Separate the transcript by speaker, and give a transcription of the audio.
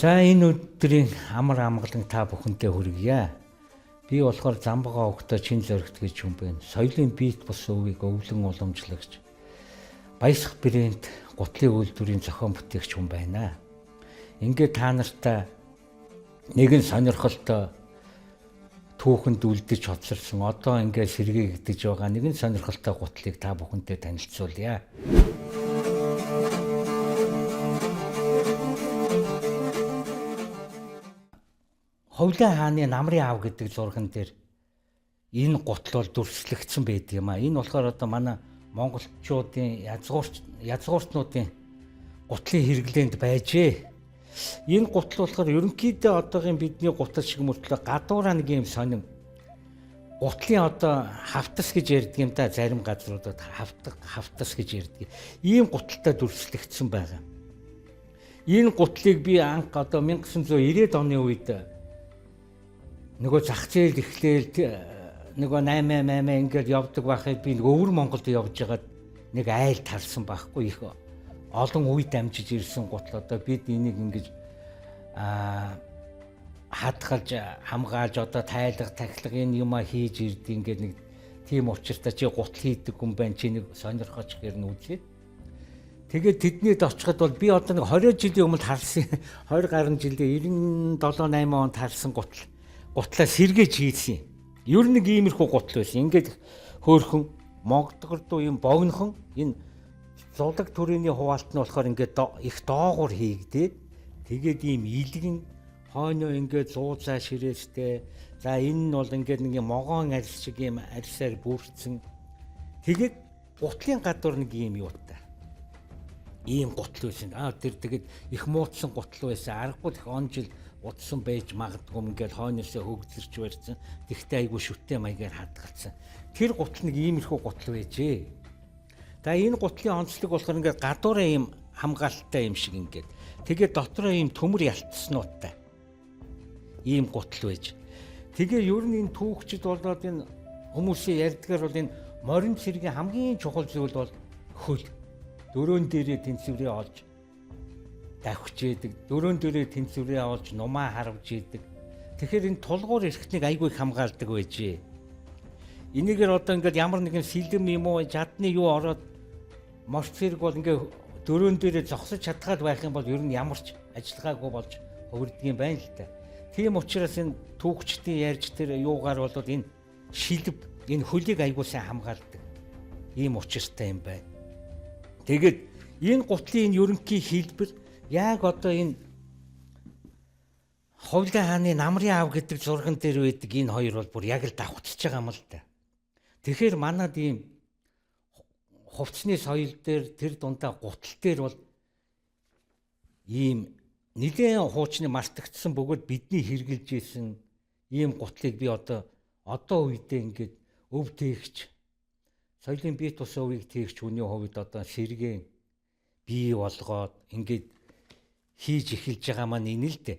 Speaker 1: За энэ өдрийн амар амгалан та бүхэнтэй хүргье. Би болохоор Замбага огтой чин зоригт гэж юм байна. Соёлын биет бус өвийг өвлөн уламжлагч Баясах брэнд гутлын үйлдвэрийн зохион бүтээгч хүн байна. Ингээд та нартай нэгэн сонирхолтой түүхэнд үлдэж хоцорсон одоо ингээд сэргээгдэж байгаа нэгэн сонирхолтой гутлыг та бүхэнтэй танилцуулъя. Ховлын хааны намрын аав гэдэг зурган дээр энэ гутал бол дүрслэгдсэн байдаг юм а. Энэ болохоор одоо манай монголчуудын язгуурчнуудын гутлын хэрэглээнд байжээ. Энэ гутал болохоор ерөнхийдөө одоогийн бидний гутал шиг мөртлөө гадуураа нэг юм сонин гутлын одоо хавтас гэж ярьдаг юм да, зарим газруудад хавтас гэж ярьдаг. Ийм гуталтай дүрслэгдсэн байгаа. Энэ гутлыг би анх одоо 1990-ад оны үед нөгөө зах зээл эхлээл нөгөө 88 ингээд явдаг байхад би өвөр Монголд явж байгаад нэг айл тарсан байхгүй, их олон үе дамжиж ирсэн гутал одоо бид энийг ингэж хадгалж хамгаалж одоо тайлга тахилга энэ юма хийж ирдэг ингээд нэг тийм учиртай чи гутал хийдэг хүн байна, чи нэг сонирхож гэрн үзээ. Тэгээд тэднийд очиход бол би одоо нэг 20 жилийн өмнө харсан 20 гаруй жилдээ 97 8 онд харсан гутлаа сэргээж хийсэн. Ер нь нэг иймэрхүү гутал байсан. Ингээд хөөхөн Монгодгор дуу юм богинохон энэ зулаг төрөний хуваалт нь болохоор ингээд их доогуур хийгдээд тэгээд ийм илгэн хойноо ингээд зуузаа ширээстэй. За энэ нь бол ингээд нэг могоон арьс шиг ийм арьсаар бүрдсэн. Тэгээд гутлын гадуур нэг ийм юутай. Ийм гутал байсан. Тэр тэгээд их муутсан гутал байсан. Аргагүй их он жил утсан байж магадгүй ингээд хойноосоо хөгжлөрч барьсан. Тэгтээ айгүй шүтээ маягаар хадгалсан. Тэр гутал нэг иймэрхүү гутал байжээ. За энэ гутлын онцлог болохоор ингээд гадуураа ийм хамгаалттай юм шиг ингээд. Тэгээд дотроо ийм төмөр ялтснуудтай. Ийм гутал байж. Тэгээ ер нь энэ түүхчид болоод энэ хүмүүсийн ярьдгаар бол энэ морин цэргийн хамгийн чухал зүйл бол хөл. Дөрөөн дээрээ тэнцвэрээ олж давхиж идэг, дөрөөн дөрөө тэнцвэрээ олж нумаа харавж идэг. Тэгэхээр энэ тулгуур эрхтнийг айгүй их хамгаалдаг байжээ. Энийгээр одоо ингээд ямар нэгэн сэлэм юм уу, жадны юу ороод морч зэрэг бол ингээд дөрөөн дөрөө зогсож чадхаад байх юм бол ер нь ямар ч ажиллагаагүй болж хувирдаг юм байна л да. Тийм учраас энэ түүхчдийн ярьж тэр юугаар бол энэ шилб, энэ хөлийг айгүй сайн хамгаалдаг. Ийм учиртай юм байна. Тэгээд энэ гутлын энэ ерөнхий хэлбэр яг одоо энэ Ховлын хааны намрын аав гэдэг зурган дээр байдаг энэ хоёр бол бүр яг л давхцаж байгаа юм л да. Тэгэхээр манад ийм хувцсны соёл дээр тэр дундаа гутал дээр бол ийм нэгэн хуучны мартагдсан бөгөөд бидний хэрглэж исэн ийм гутлыг би одоо үедээ ингээд өв тээгч соёлын биет бус өвийг тээгч хүний хувьд одоо сэргээн бий болгоод ингээд хийж эхэлж байгаа маань энэ л дээ.